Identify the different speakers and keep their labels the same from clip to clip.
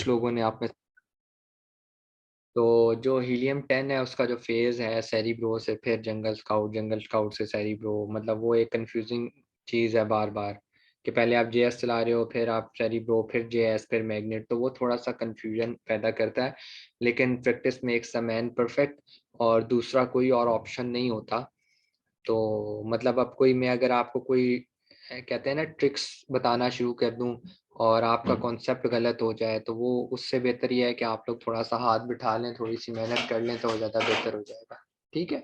Speaker 1: कुछ लोगों ने आप में। तो जो हीलियम 10 है उसका जो फेज है सेरिब्रो से फिर जंगल स्काउट से सेरिब्रो, मतलब वो एक कंफ्यूजिंग चीज़ है बार बार कि पहले आप जेएस चला रहे हो फिर आप सेरिब्रो फिर जेएस फिर मैग्नेट, तो वो थोड़ा सा कंफ्यूजन पैदा करता है। लेकिन practice makes a man perfect, और दूसरा कोई और ऑप्शन नहीं होता। तो मतलब अब कोई मैं अगर आपको कोई कहते हैं ना ट्रिक्स बताना शुरू कर दूं और आपका कॉन्सेप्ट गलत हो जाए, तो वो उससे बेहतर ये है कि आप लोग थोड़ा सा हाथ बिठा लें, थोड़ी सी मेहनत कर लें, तो ज़्यादा बेहतर हो जाएगा। ठीक है,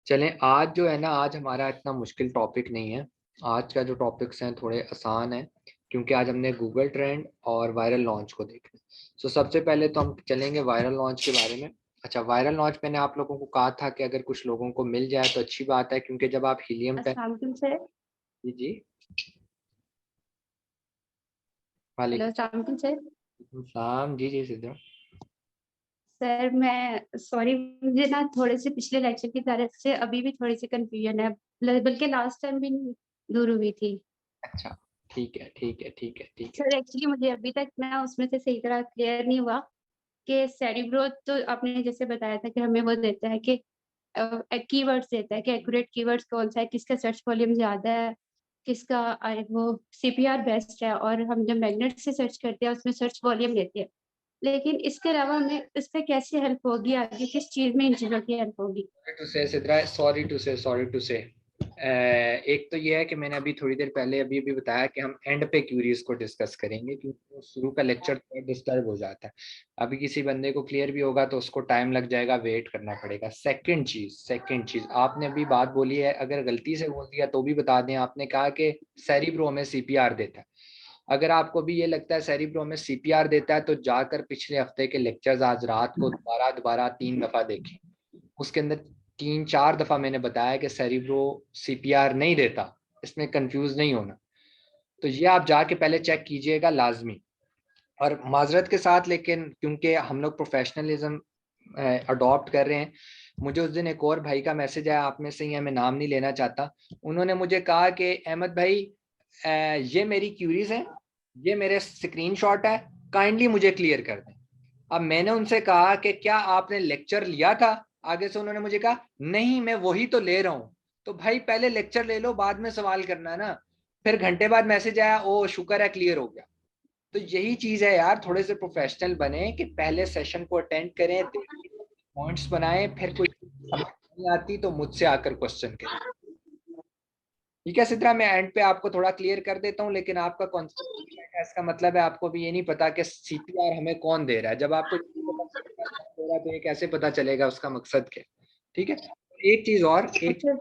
Speaker 1: चलें। आज जो है ना, आज हमारा इतना मुश्किल टॉपिक नहीं है। आज का जो टॉपिक्स हैं थोड़े आसान हैं, क्योंकि आज हमने गूगल ट्रेंड और वायरल लॉन्च को देखना। सो सबसे पहले तो हम चलेंगे वायरल लॉन्च के बारे में। अच्छा, वायरल लॉन्च मैंने आप लोगों को कहा था कि अगर कुछ लोगों को मिल जाए तो अच्छी बात है, क्योंकि जब आप हीलियम टेन।
Speaker 2: अस्सलाम वालेकुम सर।
Speaker 1: जी जी,
Speaker 2: हेलो,
Speaker 1: वालेकुम
Speaker 2: अस्सलाम वालेकुम सर।
Speaker 1: सलाम। जी जी सिद्धू।
Speaker 2: सर मैं सॉरी, मुझे ना थोड़े से पिछले लेक्चर की तरफ से अभी भी थोड़ी सी कंफ्यूजन है, बल्कि लास्ट टाइम भी नहीं दूर हुई थी।
Speaker 1: अच्छा, ठीक है ठीक है ठीक है ठीक है।
Speaker 2: सर एक्चुअली मुझे अभी तक ना उसमें से सही तरह क्लियर नहीं हुआ कि सेरिब्रो तो आपने जैसे बताया था कि हमें वो देता है कि कीवर्ड्स देता है कि एक्यूरेट कीवर्ड्स कौन सा है, किसका सर्च वॉल्यूम ज्यादा है, किसका वो सीपीआर बेस्ट है, और हम जब मैग्नेट से सर्च करते हैं उसमें सर्च वॉल्यूम लेते हैं। लेकिन इसके अलावा हमें इस पे कैसे हेल्प होगी, आगे किस चीज में इन चीजों की हेल्प होगी?
Speaker 1: टू से सिद्रा, सॉरी टू से एक तो ये है कि मैंने अभी थोड़ी देर पहले अभी भी बताया कि हम एंड पे क्यूरीज को डिस्कस करेंगे, क्योंकि शुरू का लेक्चर डिस्टर्ब हो जाता है। अभी किसी बंदे को क्लियर भी होगा तो उसको टाइम लग जाएगा, वेट करना पड़ेगा। सेकंड चीज आपने अभी बात बोली है, अगर गलती से बोल दिया तो भी बता दें। आपने कहा कि सेरिब्रो में सीपीआर देता है। अगर आपको भी ये लगता है सेरिब्रो में सीपीआर देता है, तो जाकर पिछले हफ्ते के लेक्चर्स आज रात को दोबारा दोबारा 3 दफा देखें। उसके अंदर 3-4 दफा मैंने बताया कि सेरिब्रो सीपीआर नहीं देता, इसमें कंफ्यूज नहीं होना। तो ये आप जाके पहले चेक कीजिएगा लाजमी। और माजरत के साथ, लेकिन क्योंकि हम लोग प्रोफेशनलिज्म अडॉप्ट कर रहे हैं, मुझे उस दिन एक और भाई का मैसेज आया, आप में से ही है, मैं नाम नहीं लेना चाहता। उन्होंने मुझे कहा कि अहमद भाई, ये मेरी क्यूरीज है, ये मेरे स्क्रीनशॉट है, काइंडली मुझे क्लियर कर दें। अब मैंने उनसे कहा कि क्या आपने लेक्चर लिया था? आगे से उन्होंने मुझे कहा नहीं, मैं वही तो ले रहा हूँ। तो भाई पहले लेक्चर ले लो, बाद में सवाल करना है ना। फिर घंटे बाद मैसेज आया, ओ शुक्र है क्लियर हो गया। तो यही चीज है यार, थोड़े से प्रोफेशनल बने कि पहले सेशन को अटेंड करें, पॉइंट्स बनाएं, फिर कोई समझ नहीं आती तो मुझसे आकर क्वेश्चन करें। ठीक है सिद्रा, मैं एंड पे आपको थोड़ा क्लियर कर देता हूँ, लेकिन आपका कॉन्सेप्ट है, इसका मतलब है आपको भी ये नहीं पता कि सीपीआर हमें कौन दे रहा है। जब आपको ये नहीं पता CPR कौन दे रहा है, तो ये कैसे पता चलेगा उसका मकसद क्या है? ठीक है। एक चीज और,
Speaker 2: अच्छा।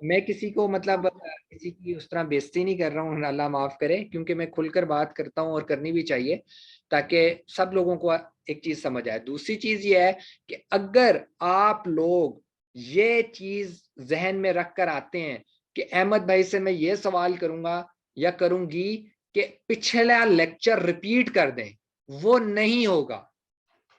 Speaker 1: मैं किसी को मतलब किसी की उस तरह बेइज्जती नहीं कर रहा हूँ, अल्लाह माफ करे, क्योंकि मैं खुलकर बात करता हूँ और करनी भी चाहिए, ताकि सब लोगों को एक चीज समझ आए। दूसरी चीज ये है कि अगर आप लोग ये चीज जहन में रख कर आते हैं कि अहमद भाई से मैं ये सवाल करूंगा या करूंगी कि पिछला लेक्चर रिपीट कर दें, वो नहीं होगा।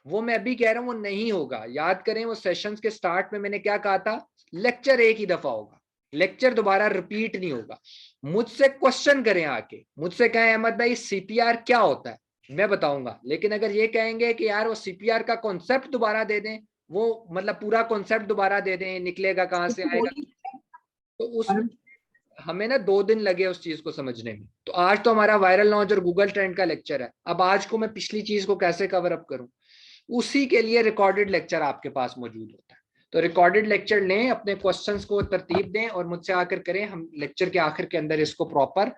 Speaker 1: वो मैं अभी कह रहा हूं, वो नहीं होगा। याद करें वो सेशंस के स्टार्ट में मैंने क्या कहा था, लेक्चर एक ही दफा होगा, लेक्चर दोबारा रिपीट नहीं होगा। मुझसे क्वेश्चन करें आके, मुझसे कहें अहमद भाई सीपीआर क्या होता है, मैं बताऊंगा। लेकिन अगर ये कहेंगे कि यार वो सीपीआर का कॉन्सेप्ट दोबारा दे दें, वो मतलब पूरा कॉन्सेप्ट दोबारा दे दें, निकलेगा कहां से आएगा, तो उस हमें ना 2 दिन लगे उस चीज को समझने में। तो आज तो हमारा वायरल लॉन्च और गूगल ट्रेंड का लेक्चर है, अब आज को मैं पिछली चीज को कैसे कवर अप करूं? उसी के लिए रिकॉर्डेड लेक्चर आपके पास मौजूद होता है। तो रिकॉर्डेड लेक्चर लें, अपने क्वेश्चंस को तरतीब दें और मुझसे आकर करें। हम लेक्चर के आखिर के अंदर इसको प्रॉपर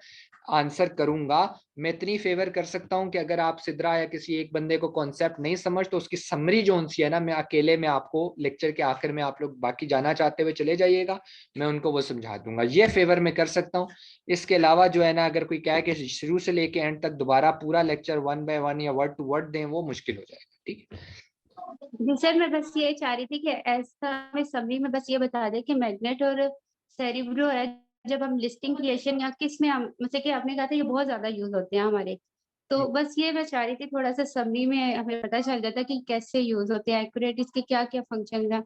Speaker 1: आंसर करूंगा। मैं इतनी फेवर कर सकता हूं कि अगर आप सिद्रा या किसी एक बंदे को कॉन्सेप्ट नहीं समझ, तो उसकी समरी जो सी है ना, मैं अकेले में आपको लेक्चर के आखिर में, आप लोग बाकी जाना चाहते हुए चले जाइएगा, मैं उनको वो समझा दूंगा। ये फेवर मैं कर सकता हूँ। इसके अलावा जो है ना, अगर कोई कहे कि शुरू से लेके एंड तक दोबारा पूरा लेक्चर 1 बाय 1 या वर्ड टू वर्ड दें, वो मुश्किल हो जाएगा। ठीक है।
Speaker 2: जी सर, मैं बस ये चाह रही थी कि ऐसा हमें समरी में बस ये बता दें कि मैग्नेट और सेरिब्रो है, जब हम लिस्टिंग क्रिएशन या किस में हम, जैसे कि आपने कहा था ये बहुत ज्यादा यूज होते हैं हमारे, तो बस ये मैं चाह रही थी थोड़ा सा समरी में हमें पता चल जाता कि कैसे यूज होते हैं, एक्यूरेट इसके क्या क्या फंक्शन है।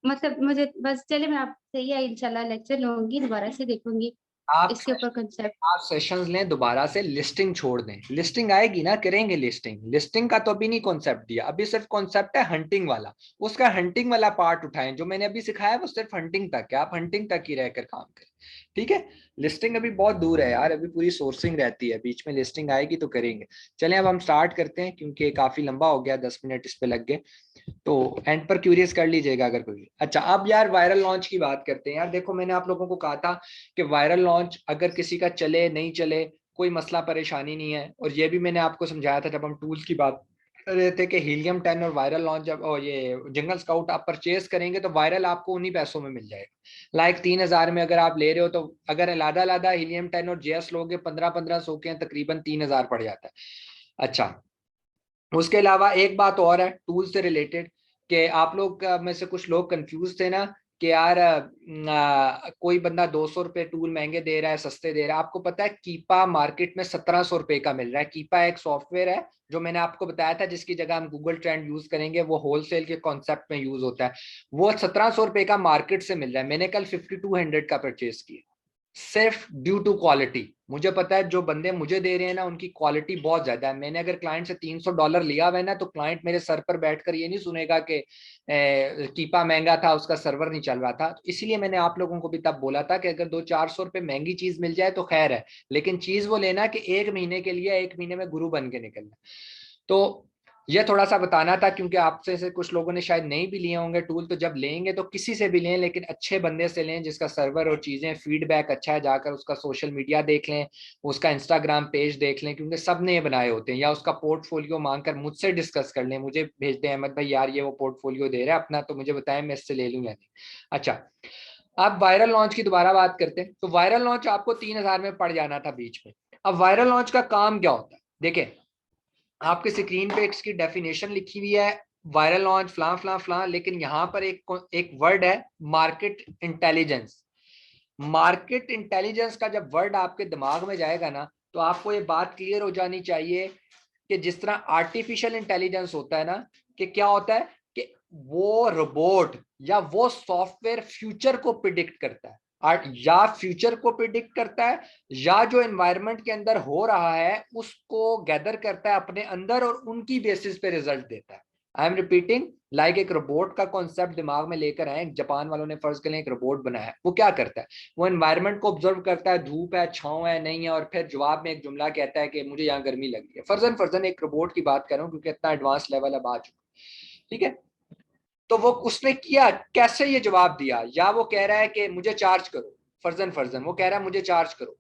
Speaker 2: मतलब मुझे बस, चले मैं आपसे ही इंशाल्लाह लेक्चर लूंगी, दोबारा से देखूंगी,
Speaker 1: आप
Speaker 2: इसके ऊपर कंसेप्ट।
Speaker 1: आप सेशंस लें, दोबारा से लिस्टिंग छोड़ दें। लिस्टिंग आएगी ना, करेंगे लिस्टिंग। लिस्टिंग का तो अभी नहीं कॉन्सेप्ट दिया, अभी सिर्फ कॉन्सेप्ट है हंटिंग वाला। उसका हंटिंग वाला पार्ट उठाएं। जो मैंने अभी सिखाया वो सिर्फ हंटिंग तक है, आप हंटिंग तक ही रहकर काम करें, ठीक है। लिस्टिंग अभी बहुत दूर है यार, अभी पूरी सोर्सिंग रहती है, बीच में लिस्टिंग आएगी तो करेंगे। चलें अब हम स्टार्ट करते हैं, क्योंकि काफी लंबा हो गया, 10 मिनट इस पे लग गए। तो एंड पर क्यूरियस कर लीजिएगा अगर कोई। अच्छा, अब यार वायरल लॉन्च की बात करते हैं। यार देखो, मैंने आप लोगों को कहा था कि वायरल लॉन्च अगर किसी का चले नहीं चले कोई मसला परेशानी नहीं है। और ये भी मैंने आपको समझाया था जब हम टूल्स की बात कर रहे थे कि हीलियम 10 और वायरल लॉन्च जब ये जंगल स्काउट आप परचेज करेंगे तो वायरल आपको उन्हीं पैसों में मिल जाएगा। लाइक 3000 में अगर आप ले रहे हो, तो अगर अलादा हीलियम 10 और जेएस लोगे 1500 के, तकरीबन 3000 पड़ जाता है। अच्छा, उसके अलावा एक बात और है टूल से रिलेटेड, कि आप लोग में से कुछ लोग कंफ्यूज थे ना कि यार कोई बंदा 200 रुपए टूल महंगे दे रहा है सस्ते दे रहा है। आपको पता है कीपा मार्केट में 1700 रुपए का मिल रहा है। कीपा एक सॉफ्टवेयर है जो मैंने आपको बताया था, जिसकी जगह हम गूगल ट्रेंड यूज करेंगे, वो होलसेल के कॉन्सेप्ट में यूज होता है। वो 1700 रुपए का मार्केट से मिल रहा है। मैंने कल 5200 का परचेज किया, सिर्फ ड्यू टू क्वालिटी। मुझे पता है जो बंदे मुझे दे रहे हैं ना, उनकी क्वालिटी बहुत ज्यादा है। मैंने अगर क्लाइंट से $300 लिया हुआ है ना, तो क्लाइंट मेरे सर पर बैठकर ये नहीं सुनेगा कि कीपा महंगा था, उसका सर्वर नहीं चल रहा था। तो इसीलिए मैंने आप लोगों को भी तब बोला था कि अगर 200-400 रुपए महंगी चीज मिल जाए तो खैर है, लेकिन चीज वो लेना कि 1 महीने के लिए, 1 महीने में गुरु बन के निकलना। तो ये थोड़ा सा बताना था, क्योंकि आपसे से कुछ लोगों ने शायद नहीं भी लिए होंगे टूल। तो जब लेंगे तो किसी से भी लें, लेकिन अच्छे बंदे से लें जिसका सर्वर और चीजें फीडबैक अच्छा है। जाकर उसका सोशल मीडिया देख लें, उसका इंस्टाग्राम पेज देख लें, क्योंकि सब ने ये बनाए होते हैं। या उसका पोर्टफोलियो मांगकर मुझसे डिस्कस कर लें, मुझे भेज दें अहमद भाई यार ये वो पोर्टफोलियो दे रहा है अपना, तो मुझे बताएं मैं इससे ले लूँ या नहीं। अच्छा, अब वायरल लॉन्च की दोबारा बात करते हैं। तो वायरल लॉन्च आपको 3000 में पड़ जाना था बीच में। अब वायरल लॉन्च का काम क्या होता है, देखिए आपके स्क्रीन पे इसकी डेफिनेशन लिखी हुई है, वायरल लॉन्च फलां फलां फलां, लेकिन यहाँ पर एक वर्ड है मार्केट इंटेलिजेंस। मार्केट इंटेलिजेंस का जब वर्ड आपके दिमाग में जाएगा ना, तो आपको ये बात क्लियर हो जानी चाहिए कि जिस तरह आर्टिफिशियल इंटेलिजेंस होता है ना, कि क्या होता है कि वो रोबोट या वो सॉफ्टवेयर फ्यूचर को प्रिडिक्ट करता है, या फ्यूचर को प्रिडिक्ट करता है, या जो एनवायरनमेंट के अंदर हो रहा है उसको गैदर करता है अपने अंदर और उनकी बेसिस पे रिजल्ट देता है। आई एम रिपीटिंग, लाइक एक रोबोट का कॉन्सेप्ट दिमाग में लेकर आए। जापान वालों ने फर्ज कर एक रोबोट बनाया है। वो क्या करता है, वो एनवायरनमेंट को ऑब्जर्व करता है, धूप है छांव है नहीं है, और फिर जवाब में एक जुमला कहता है कि मुझे यहाँ गर्मी लग रही है। फर्जन एक रोबोट की बात कर रहा हूँ, क्योंकि इतना एडवांस लेवल अब आ चुका, ठीक है। तो वो उसने किया कैसे, ये जवाब दिया, या वो कह रहा है कि मुझे चार्ज करो, फर्जन वो कह रहा है मुझे चार्ज करो।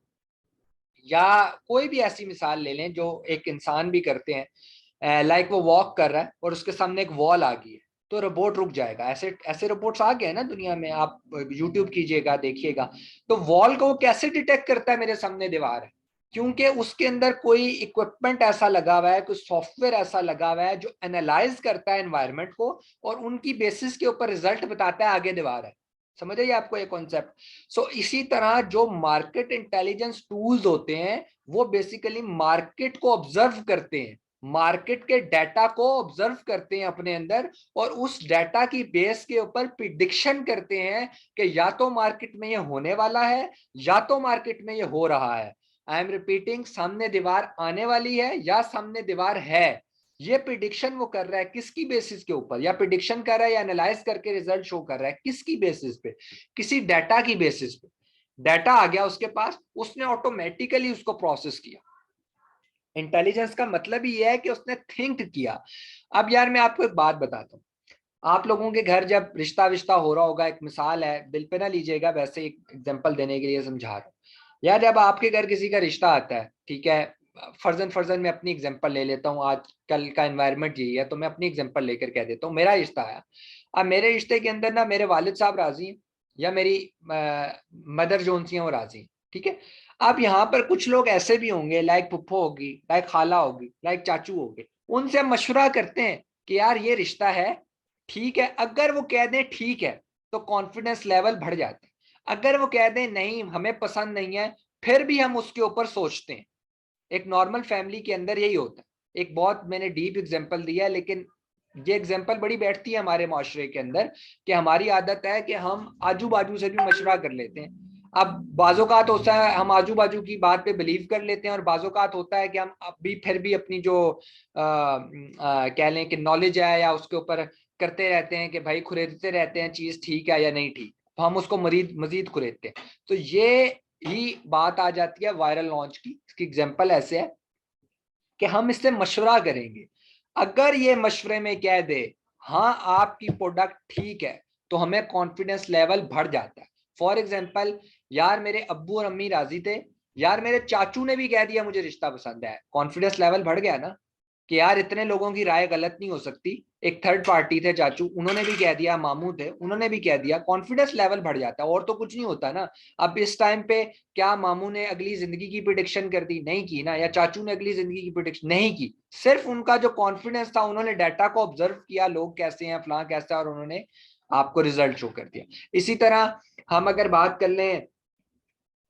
Speaker 1: या कोई भी ऐसी मिसाल ले लें जो एक इंसान भी करते हैं, लाइक वो वॉक कर रहा है और उसके सामने एक वॉल आ गई है, तो रोबोट रुक जाएगा। ऐसे ऐसे रोबोट्स आ गए हैं ना दुनिया में, आप यूट्यूब कीजिएगा देखिएगा। तो वॉल को वो कैसे डिटेक्ट करता है, मेरे सामने दीवार है, क्योंकि उसके अंदर कोई इक्विपमेंट ऐसा लगा हुआ है, कोई सॉफ्टवेयर ऐसा लगा हुआ है जो एनालाइज करता है एनवायरनमेंट को और उनकी बेसिस के ऊपर रिजल्ट बताता है आगे दीवार है। समझ आइए आपको ये कॉन्सेप्ट। सो इसी तरह जो मार्केट इंटेलिजेंस टूल्स होते हैं वो बेसिकली मार्केट को ऑब्जर्व करते हैं, मार्केट के डाटा को ऑब्जर्व करते हैं अपने अंदर, और उस डाटा की बेस के ऊपर प्रिडिक्शन करते हैं कि या तो मार्केट में ये होने वाला है या तो मार्केट में ये हो रहा है। आई एम रिपीटिंग, सामने दीवार आने वाली है या सामने दीवार है। ये प्रिडिक्शन वो कर रहा है किसकी बेसिस के ऊपर, या प्रिडिक्शन कर रहा है या एनालाइज करके रिजल्ट शो कर रहा है किसकी बेसिस पे, किसी डाटा की बेसिस पे। डाटा आ गया उसके पास, उसने ऑटोमेटिकली उसको प्रोसेस किया। इंटेलिजेंस का मतलब ही है कि उसने थिंक किया। अब यार मैं आपको एक बात बताता हूँ, आप लोगों के घर जब रिश्ता विश्ता हो रहा होगा, एक मिसाल है, दिल पे ना लीजिएगा, वैसे एक एग्जांपल देने के लिए समझा रहा हूँ। यार जब आपके घर किसी का रिश्ता आता है, ठीक है, फर्जन मैं अपनी एग्जांपल ले लेता हूँ, आज कल का एनवायरनमेंट यही है तो मैं अपनी एग्जांपल लेकर कह देता हूँ। मेरा रिश्ता आया, अब मेरे रिश्ते के अंदर ना मेरे वालिद साहब राजी हैं या मेरी मदर जोन सी हैं वो राजी हैं, ठीक है। अब यहाँ पर कुछ लोग ऐसे भी होंगे, लाइक पुप्पो होगी, लाइक खाला होगी, लाइक चाचू होंगे, उनसे हम मशवरा करते हैं कि यार ये रिश्ता है, ठीक है। अगर वो कह दें ठीक है तो कॉन्फिडेंस लेवल बढ़ जाता है। अगर वो कह दें नहीं हमें पसंद नहीं है, फिर भी हम उसके ऊपर सोचते हैं। एक नॉर्मल फैमिली के अंदर यही होता है। एक बहुत मैंने डीप एग्जांपल दिया है, लेकिन ये एग्जांपल बड़ी बैठती है हमारे माशरे के अंदर, कि हमारी आदत है कि हम आजू बाजू से भी मशवरा कर लेते हैं। अब बाज़ोकात होता है हम आजू बाजू की बात पे बिलीव कर लेते हैं, और बाज़ोकात होता है कि हम अभी फिर भी अपनी जो कह लें कि नॉलेज है या उसके ऊपर करते रहते हैं कि भाई खुरेदते रहते हैं चीज ठीक है या नहीं ठीक, तो हम उसको मजीद खुरेदते हैं। तो ये ही बात आ जाती है वायरल लॉन्च की। इसकी एग्जांपल ऐसे है कि हम इससे मशवरा करेंगे, अगर ये मशवरे में कह दे हाँ आपकी प्रोडक्ट ठीक है, तो हमें कॉन्फिडेंस लेवल बढ़ जाता है। फॉर एग्जाम्पल, यार मेरे अब्बू और अम्मी राजी थे, यार मेरे चाचू ने भी कह दिया मुझे रिश्ता पसंद है, कॉन्फिडेंस लेवल बढ़ गया ना कि यार इतने लोगों की राय गलत नहीं हो सकती। एक थर्ड पार्टी थे चाचू, उन्होंने भी कह दिया, मामू थे उन्होंने भी कह दिया, कॉन्फिडेंस लेवल बढ़ जाता है, और तो कुछ नहीं होता ना। अब इस टाइम पे क्या मामू ने अगली जिंदगी की प्रिडिक्शन कर दी? नहीं की ना। या चाचू ने अगली जिंदगी की प्रिडिक्शन नहीं की, सिर्फ उनका जो कॉन्फिडेंस था, उन्होंने डाटा को ऑब्जर्व किया, लोग कैसे हैं, फलां कैसा है, और उन्होंने आपको रिजल्ट शो कर दिया। इसी तरह हम अगर बात कर लें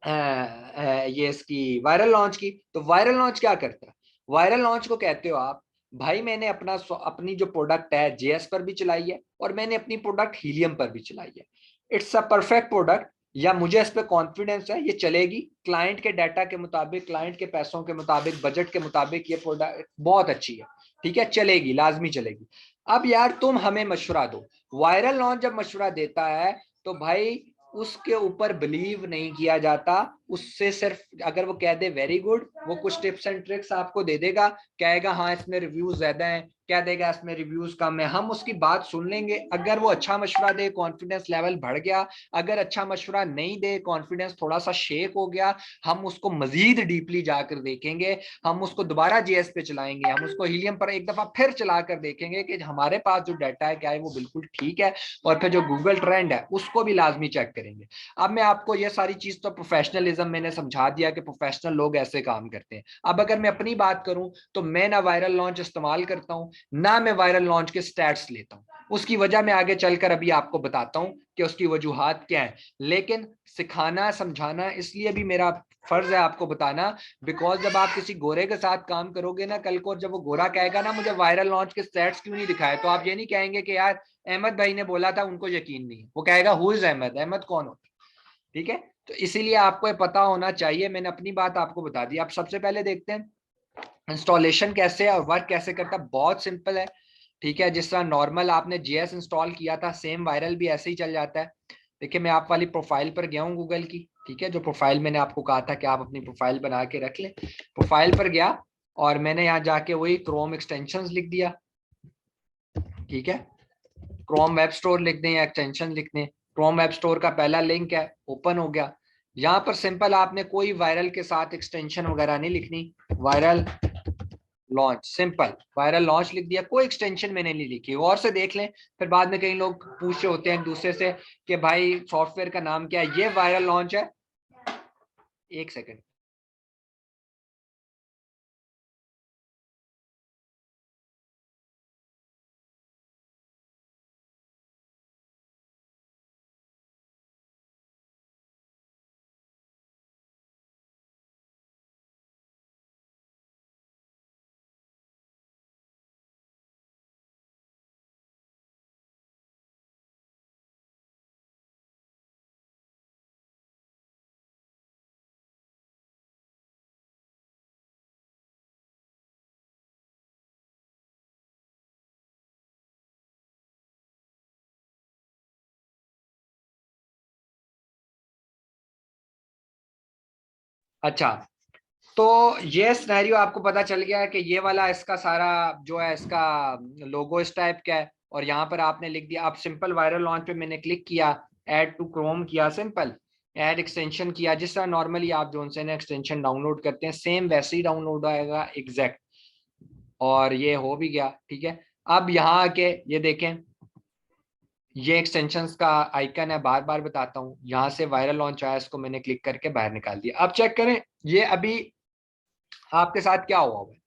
Speaker 1: ये इसकी वायरल लॉन्च की, तो वायरल लॉन्च क्या करता है? वायरल लॉन्च को कहते हो आप, भाई मैंने अपनी जो प्रोडक्ट है जेएस पर भी चलाई है, और मैंने अपनी प्रोडक्ट हीलियम पर भी चलाई है, इट्स अ परफेक्ट प्रोडक्ट, या मुझे इस पर कॉन्फिडेंस है ये चलेगी क्लाइंट के डाटा के मुताबिक, क्लाइंट के पैसों के मुताबिक, बजट के मुताबिक, ये प्रोडक्ट बहुत अच्छी है, ठीक है, चलेगी, लाजमी चलेगी। अब यार तुम हमें मशवरा दो। वायरल लॉन्च जब मशवरा देता है तो भाई उसके ऊपर बिलीव नहीं किया जाता, उससे सिर्फ अगर वो कह दे वेरी गुड, वो कुछ टिप्स एंड ट्रिक्स आपको दे देगा, कहेगा हाँ इसमें रिव्यूज ज्यादा हैं, क्या देगा इसमें रिव्यूज कम है, हम उसकी बात सुन लेंगे। अगर वो अच्छा मशवरा दे, कॉन्फिडेंस लेवल बढ़ गया, अगर अच्छा मशवरा नहीं दे, कॉन्फिडेंस थोड़ा सा शेक हो गया, हम उसको मजीद डीपली जाकर देखेंगे, हम उसको दोबारा जेएस पे चलाएंगे, हम उसको हीलियम पर एक दफा फिर चला कर देखेंगे कि हमारे पास जो डाटा है क्या है वो बिल्कुल ठीक है, और फिर जो गूगल ट्रेंड है उसको भी लाजमी चेक करेंगे। अब मैं आपको ये सारी चीज तो प्रोफेशनलिज्म मैंने समझा दिया कि प्रोफेशनल लोग ऐसे काम करते हैं। अब अगर मैं अपनी बात करूं तो मैं ना वायरल लॉन्च इस्तेमाल करता हूं, ना मैं वायरल लॉन्च के स्टैट्स लेता हूं। उसकी वजह मैं आगे चलकर अभी आपको बताता हूं कि उसकी वजूहात क्या है, लेकिन सिखाना समझाना इसलिए भी मेरा फर्ज है आपको बताना, बिकॉज जब आप किसी गोरे के साथ काम करोगे ना कल को, जब वो गोरा कहेगा ना मुझे वायरल लॉन्च के स्टैट्स क्यों नहीं दिखाए, तो आप ये नहीं कहेंगे कि यार अहमद भाई ने बोला था, उनको यकीन नहीं है, वो कहेगा हु इज अहमद, अहमद कौन होता है? ठीक है, तो इसीलिए आपको ये पता होना चाहिए। मैंने अपनी बात आपको बता दी। अब सबसे पहले देखते हैं इंस्टॉलेशन कैसे है और वर्क कैसे करता है। बहुत सिंपल है, ठीक है, जिस तरह नॉर्मल आपने जेएस इंस्टॉल किया था सेम वायरल भी ऐसे ही चल जाता है। देखिए मैं आप वाली प्रोफाइल पर गया हूँ गूगल की, ठीक है, जो प्रोफाइल मैंने आपको कहा था कि आप अपनी प्रोफाइल बना के रख लें, प्रोफाइल पर गया और मैंने यहाँ जाके वही क्रोम एक्सटेंशन लिख दिया, ठीक है, क्रोम वेब स्टोर लिख दें या एक्सटेंशन लिख दें, क्रोम वेब स्टोर का पहला लिंक है, ओपन हो गया। यहाँ पर सिंपल आपने कोई वायरल के साथ एक्सटेंशन वगैरह नहीं लिखनी, viral launch, simple viral launch लिख दिया, कोई एक्सटेंशन मैंने नहीं लिखी। और से देख लें, फिर बाद में कई लोग पूछे होते हैं एक दूसरे से कि भाई सॉफ्टवेयर का नाम क्या है, ये वायरल लॉन्च है। एक सेकंड, अच्छा, तो ये सिनेरियो आपको पता चल गया है कि ये वाला इसका सारा जो है इसका लोगो इस टाइप का है, और यहाँ पर आपने लिख दिया। आप सिंपल वायरल लॉन्च पे मैंने क्लिक किया, ऐड टू क्रोम किया, सिंपल ऐड एक्सटेंशन किया, जिस तरह नॉर्मली आप जो उनसे एक्सटेंशन डाउनलोड करते हैं सेम वैसे ही डाउनलोड आएगा एग्जैक्ट, और ये हो भी गया, ठीक है। अब यहाँ आके ये देखें, ये एक्सटेंशंस का आइकन है, बार बार बताता हूँ, यहाँ से वायरल लॉन्च आया, इसको मैंने क्लिक करके बाहर निकाल दिया। अब चेक करें ये अभी आपके साथ क्या हुआ है।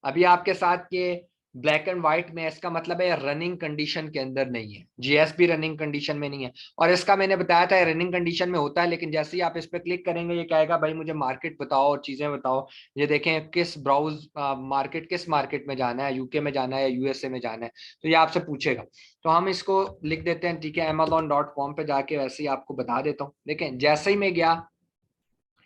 Speaker 1: अभी आपके साथ ये ब्लैक एंड व्हाइट में, इसका मतलब है रनिंग कंडीशन के अंदर नहीं है, जीएस भी रनिंग कंडीशन में नहीं है। और इसका मैंने बताया था रनिंग कंडीशन में होता है, लेकिन जैसे ही आप इस पर क्लिक करेंगे ये कहेगा भाई मुझे मार्केट बताओ और चीजें बताओ। ये देखें किस ब्राउज मार्केट, किस मार्केट में जाना है, यूके में जाना है या यूएसए में जाना है, तो ये आपसे पूछेगा। तो हम इसको लिख देते हैं, ठीक है, amazon.com पे जाके वैसे ही आपको बता देता हूँ। देखें जैसे ही मैं गया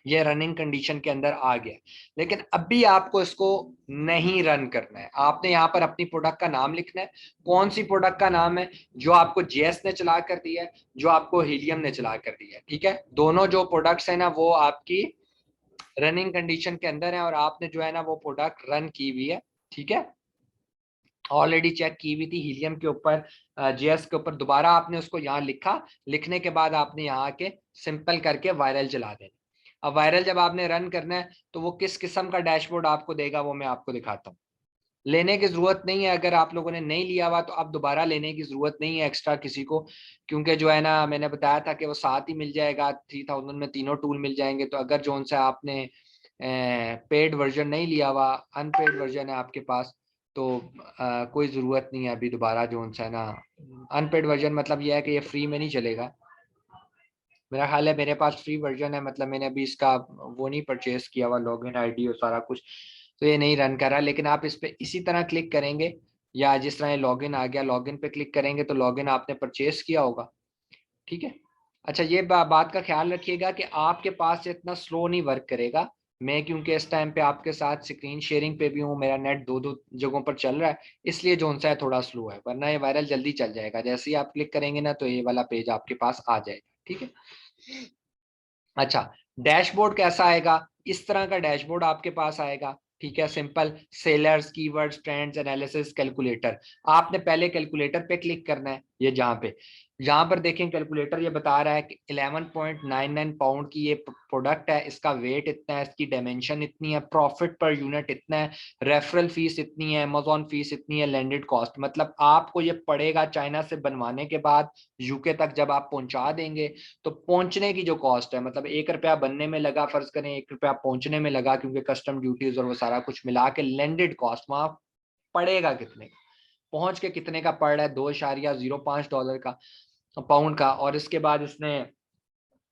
Speaker 1: ये रनिंग कंडीशन के अंदर आ गया, लेकिन अभी आपको इसको नहीं रन करना है। आपने यहाँ पर अपनी प्रोडक्ट का नाम लिखना है। कौन सी प्रोडक्ट का नाम है? जो आपको जेएस ने चला कर दिया है, जो आपको हीलियम ने चला कर दिया है, ठीक है। दोनों जो प्रोडक्ट्स है ना वो आपकी रनिंग कंडीशन के अंदर है, और आपने जो है ना वो प्रोडक्ट रन की हुई है, ठीक है, ऑलरेडी चेक की हुई थी हीलियम के ऊपर, जेएस के ऊपर। दोबारा आपने उसको यहाँ लिखा, लिखने के बाद आपने यहाँ के सिंपल करके वायरल चला देना। अब वायरल जब आपने रन करना है तो वो किस किस्म का डैशबोर्ड आपको देगा वो मैं आपको दिखाता हूँ। लेने की जरूरत नहीं है, अगर आप लोगों ने नहीं लिया हुआ तो अब दोबारा लेने की जरूरत नहीं है एक्स्ट्रा किसी को, क्योंकि जो है ना मैंने बताया था कि वो साथ ही मिल जाएगा, 3000 में तीनों टूल मिल जाएंगे। तो अगर जो सा आपने पेड वर्जन नहीं लिया हुआ, अनपेड वर्जन है आपके पास, तो कोई ज़रूरत नहीं है अभी दोबारा जो सा है ना। अनपेड वर्जन मतलब यह है कि ये फ्री में नहीं चलेगा। मेरा ख्याल है मेरे पास फ्री वर्जन है, मतलब मैंने अभी इसका वो नहीं परचेज किया हुआ, लॉगिन आईडी और सारा कुछ, तो ये नहीं रन कर रहा। लेकिन आप इस पे इसी तरह क्लिक करेंगे, या जिस तरह ये लॉगिन आ गया, लॉगिन पे क्लिक करेंगे तो लॉगिन आपने परचेज किया होगा, ठीक है। अच्छा ये बात का ख्याल रखिएगा कि आपके पास इतना स्लो नहीं वर्क करेगा। मैं क्योंकि इस टाइम पे आपके साथ स्क्रीन शेयरिंग पे भी हूँ, मेरा नेट दो दो जगहों पर चल रहा है, इसलिए जो सा है थोड़ा स्लो है, वरना ये वायरल जल्दी चल जाएगा। जैसे ही आप क्लिक करेंगे ना तो ये वाला पेज आपके पास आ जाएगा, ठीक है। अच्छा, डैशबोर्ड कैसा आएगा? इस तरह का डैशबोर्ड आपके पास आएगा, ठीक है, simple sellers, keywords, trends, analysis, calculator. आपने पहले कैलकुलेटर पे क्लिक करना है। ये जहां पे, यहाँ पर देखें कैलकुलेटर ये बता रहा है कि 11.99 पाउंड की ये प्रोडक्ट है, इसका वेट इतना है, इसकी डायमेंशन इतनी है, प्रॉफिट पर यूनिट इतना है, रेफरल फीस इतनी है, अमेजोन फीस इतनी है, लैंडेड कॉस्ट, मतलब आपको ये पड़ेगा चाइना से बनवाने के बाद यूके तक जब आप पहुंचा देंगे तो पहुंचने की जो कॉस्ट है, मतलब 1 रुपया बनने में लगा, फर्ज करें 1 रुपया पहुंचने में लगा, क्योंकि कस्टम ड्यूटीज और वो सारा कुछ मिला के लैंडेड कॉस्ट वहां पड़ेगा कितने का, पहुंच के कितने का पड़ रहा है, $2.05 का, पाउंड का। और इसके बाद इसने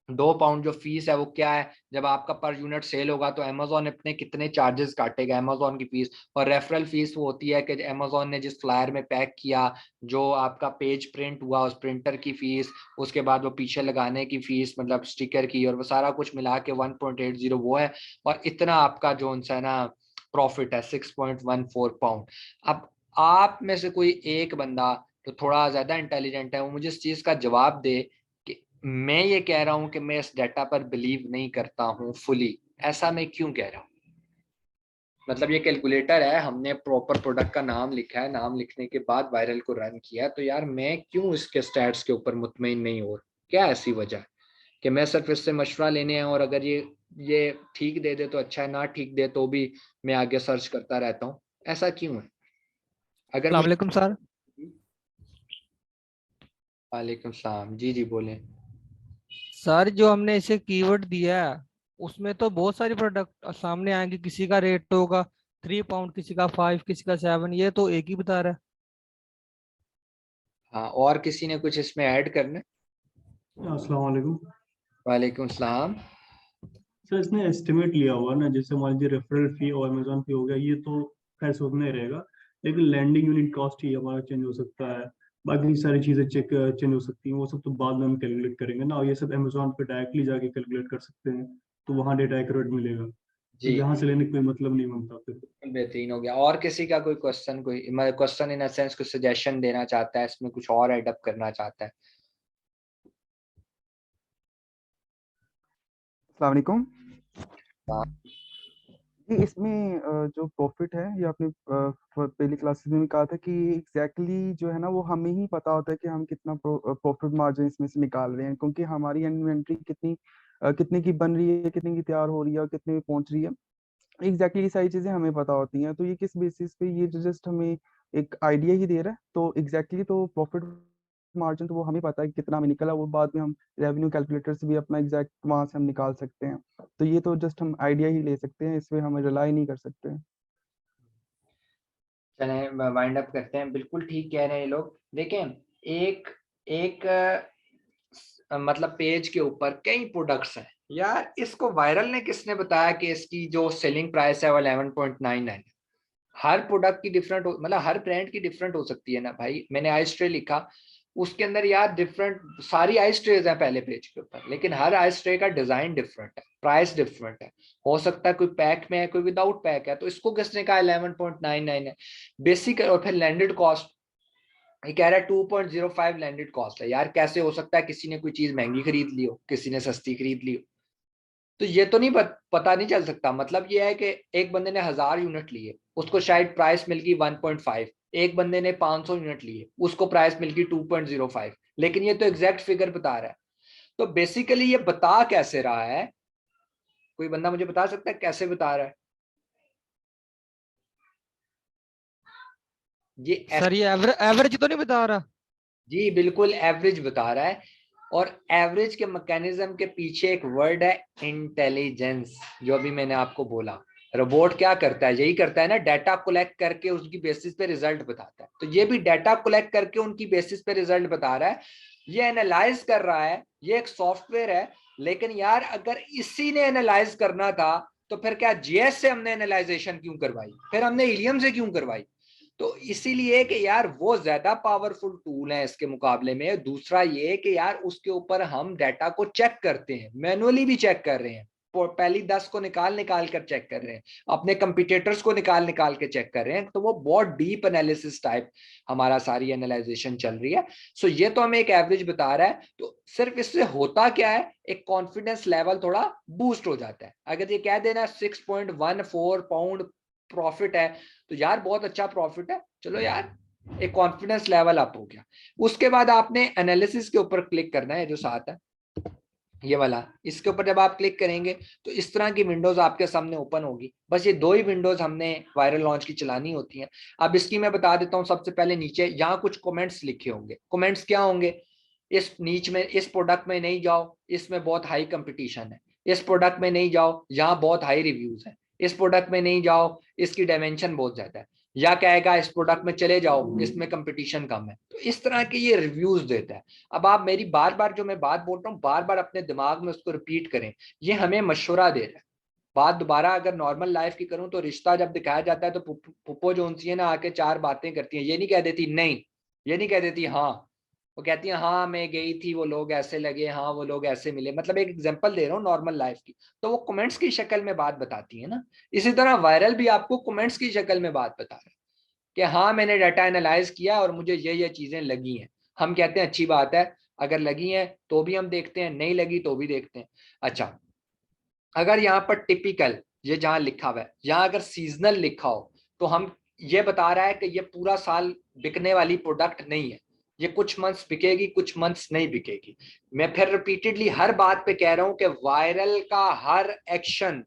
Speaker 1: 2 पाउंड जो फीस है वो क्या है, जब आपका पर यूनिट सेल होगा तो अमेजोन अपने कितने चार्जेस काटेगा, अमेजोन की फीस। और रेफरल फीस वो होती है कि अमेजोन ने जिस फ्लायर में पैक किया, जो आपका पेज प्रिंट हुआ, उस प्रिंटर की फीस, उसके बाद वो पीछे लगाने की फीस, मतलब स्टिकर की, और वो सारा कुछ मिला के 1.80 वो है। और इतना आपका जो है ना प्रॉफिट है 6.14 पाउंड। अब आप में से कोई एक बंदा तो थोड़ा ज्यादा इंटेलिजेंट है, वो मुझे इस चीज का जवाब दे कि मैं ये कह रहा हूं कि मैं इस डाटा पर बिलीव नहीं करता हूं फुली, ऐसा मैं क्यों कह रहा हूं? मतलब ये कैलकुलेटर है, हमने प्रॉपर प्रोडक्ट का नाम लिखा है, नाम लिखने के बाद वायरल को रन किया, तो यार मैं क्यों इसके स्टैट्स के ऊपर मुतमईन नहीं हो? क्या ऐसी वजह है कि मैं सिर्फ इससे मशवरा लेने आया, और अगर ये ठीक दे दे तो अच्छा है, ना ठीक दे तो भी मैं आगे सर्च करता रहता हूँ, ऐसा क्यों है? अगर
Speaker 3: अस्सलाम
Speaker 1: मुझे।
Speaker 3: वालेकुम सर।
Speaker 1: वालेकुम सलाम, जी जी बोलें।
Speaker 3: सर जो हमने इसे कीवर्ड दिया है उसमें तो बहुत सारी प्रोडक्ट सामने आएंगे, किसी का रेट होगा 3 पाउंड, किसी का 5, किसी का 7, ये तो एक ही बता रहा है।
Speaker 1: हाँ, और किसी ने कुछ इसमें ऐड करना है?
Speaker 4: अस्सलाम वालेकुम।
Speaker 1: वालेकुम सलाम।
Speaker 4: सर इसने एस्टिमेट लिया हुआ ना, जैसे मान लीजिए रेफरल फी और अमेजोन फी हो गया, ये तो खैर से उतना ही रहेगा, लेकिन लैंडिंग यूनिट कॉस्ट ही हमारा चेंज हो सकता है। बाकी सारी चीज़ें चेंज हो सकती हैं, वो सब तो बाद में हम कैलकुलेट करेंगे ना, और ये सब अमेजोन पे डायरेक्टली जाके कैलकुलेट कर सकते हैं, तो वहाँ डेटा एक्यूरेट मिलेगा। तो
Speaker 1: जी,
Speaker 4: यहाँ से लेने का कोई मतलब नहीं बनता फिर।
Speaker 1: बेहतरीन हो गया। और किसी का कोई क्वेश्चन, कोई क्वेश्चन इन सेंस कुछ सजेशन देना चाहता है, इसमें कुछ और एडअप करना चाहता है?
Speaker 5: अस्सलाम वालेकुम
Speaker 1: हाँ,
Speaker 5: जी। इसमें जो प्रॉफिट है ये आपने पहली क्लासेस में भी कहा था कि एग्जैक्टली जो है ना वो हमें ही पता होता है कि हम कितना प्रॉफिट मार्जिन इसमें से निकाल रहे हैं, क्योंकि हमारी इन्वेंट्री कितनी कितने की बन रही है, कितने की तैयार हो रही है और कितने में पहुंच रही है। एग्जैक्टली ये सारी चीजें हमें पता होती हैं, तो ये किस बेसिस पे, ये जस्ट हमें एक आइडिया ही दे रहा है। तो एग्जैक्टली तो प्रॉफिट मार्जिन तो वो हमें पता है कि कितना हमें निकला, वो बाद में हम रेवेन्यू कैलकुलेटर से भी अपना एग्जैक्ट वहां से हम निकाल सकते हैं। तो ये तो जस्ट हम आइडिया ही ले सकते हैं, इस पे हम रिलाई नहीं कर सकते हैं।
Speaker 1: चले वाइंड अप करते हैं। बिल्कुल ठीक कह रहे हैं ये लोग। देखें, एक मतलब पेज के ऊपर कई प्रोडक्ट्स हैं यार, इसको वायरल ने किसने बताया कि इसकी जो सेलिंग प्राइस है वो 11.99। हर प्रोडक्ट की डिफरेंट मतलब हर ब्रांड की डिफरेंट हो सकती है ना भाई। मैंने आइस ट्रे लिखा, उसके अंदर यार डिफरेंट सारी आइस ट्रेज हैं पहले पेज के ऊपर, लेकिन हर आइस ट्रे का डिजाइन डिफरेंट है, प्राइस डिफरेंट है। हो सकता है कोई पैक में है, कोई विदाउट पैक है, तो इसको किसने कहा 11.99 है बेसिक। और फिर लैंडेड कॉस्ट, ये कह रहा है 2.05 लैंडेड कॉस्ट है। यार कैसे हो सकता है, किसी ने कोई चीज महंगी खरीद ली हो, किसी ने सस्ती खरीद ली हो, तो ये तो नहीं पता नहीं चल सकता। मतलब ये है कि एक बंदे ने 1000 यूनिट लिए, उसको शायद प्राइस मिल गई 1.5, एक बंदे ने 500 यूनिट लिए, उसको प्राइस मिल गई 2.05, लेकिन ये तो एग्जैक्ट फिगर बता रहा है। तो बेसिकली ये बता कैसे रहा है, कोई बंदा मुझे बता सकता है कैसे बता रहा है ये?
Speaker 3: सर ये एवरेज तो नहीं बता रहा?
Speaker 1: जी बिल्कुल एवरेज बता रहा है। और एवरेज के मैकेनिज्म के पीछे एक वर्ड है इंटेलिजेंस, जो अभी मैंने आपको बोला। रोबोट क्या करता है, यही करता है ना, डाटा कलेक्ट करके उसकी बेसिस पे रिजल्ट बताता है। तो ये भी डाटा कलेक्ट करके उनकी बेसिस पे रिजल्ट बता रहा है, ये एनालाइज कर रहा है, ये एक सॉफ्टवेयर है। लेकिन यार अगर इसी ने एनालाइज करना था तो फिर क्या जीएस से हमने एनालाइजेशन क्यों करवाई, फिर हमने हीलियम से क्यों करवाई? तो इसीलिए कि यार वो ज्यादा पावरफुल टूल है इसके मुकाबले में। दूसरा ये कि यार उसके ऊपर हम डाटा को चेक करते हैं, मैनुअली भी चेक कर रहे हैं, पहली 10 को निकाल कर चेक कर रहे हैं, अपने कंपिटिटर्स को निकाल के चेक कर रहे हैं। तो वो बहुत डीप एनालिसिस टाइप हमारा सारी एनालाइजेशन चल रही है। सो ये तो हमें एक एवरेज बता रहा है। तो सिर्फ इससे होता क्या है, एक कॉन्फिडेंस लेवल थोड़ा बूस्ट हो जाता है। अगर ये कह देना 6.14 पाउंड प्रॉफिट है तो यार बहुत अच्छा प्रॉफिट है, चलो यार एक कॉन्फिडेंस लेवल अप हो गया। उसके बाद आपने एनालिसिस के ऊपर क्लिक करना है, जो साथ है ये वाला, इसके ऊपर जब आप क्लिक करेंगे तो इस तरह की विंडोज आपके सामने ओपन होगी। बस ये दो ही विंडोज हमने वायरल लॉन्च की चलानी होती हैं। अब इसकी मैं बता देता हूँ। सबसे पहले नीचे यहाँ कुछ कमेंट्स लिखे होंगे। कमेंट्स क्या होंगे, इस नीच में, इस प्रोडक्ट में नहीं जाओ, इसमें बहुत हाई कंपटीशन है। इस प्रोडक्ट में नहीं जाओ, यहाँ बहुत हाई रिव्यूज है। इस प्रोडक्ट में नहीं जाओ, इसकी डायमेंशन बहुत ज्यादा है। या कहेगा इस प्रोडक्ट में चले जाओ, इसमें कंपटीशन कम है। तो इस तरह के ये रिव्यूज देता है। अब आप मेरी बार बार जो मैं बात बोल रहा हूँ, बार बार अपने दिमाग में उसको रिपीट करें। ये हमें मशवरा दे रहा है। बात दोबारा अगर नॉर्मल लाइफ की करूं तो रिश्ता जब दिखाया जाता है तो पुप्पो जो उनसी है ना, आके 4 बातें करती हैं। ये नहीं कह देती नहीं, ये नहीं कह देती हाँ, वो कहती है हाँ मैं गई थी, वो लोग ऐसे लगे, हाँ वो लोग ऐसे मिले। मतलब एक एग्जांपल दे रहा हूँ नॉर्मल लाइफ की, तो वो कमेंट्स की शक्ल में बात बताती है ना। इसी तरह वायरल भी आपको कमेंट्स की शक्ल में बात बता रहा है कि हाँ मैंने डाटा एनालाइज किया और मुझे ये चीजें लगी हैं। हम कहते हैं अच्छी बात है, अगर लगी हैं तो भी हम देखते हैं, नहीं लगी तो भी देखते हैं। अच्छा, अगर यहाँ पर टिपिकल ये जहाँ लिखा हुआ है, यहाँ अगर सीजनल लिखा हो तो हम ये बता रहा है कि ये पूरा साल बिकने वाली प्रोडक्ट नहीं है, ये कुछ मंथ्स बिकेगी, कुछ मंथ्स नहीं बिकेगी। मैं फिर रिपीटेडली हर बात पे कह रहा हूँ कि वायरल का हर एक्शन,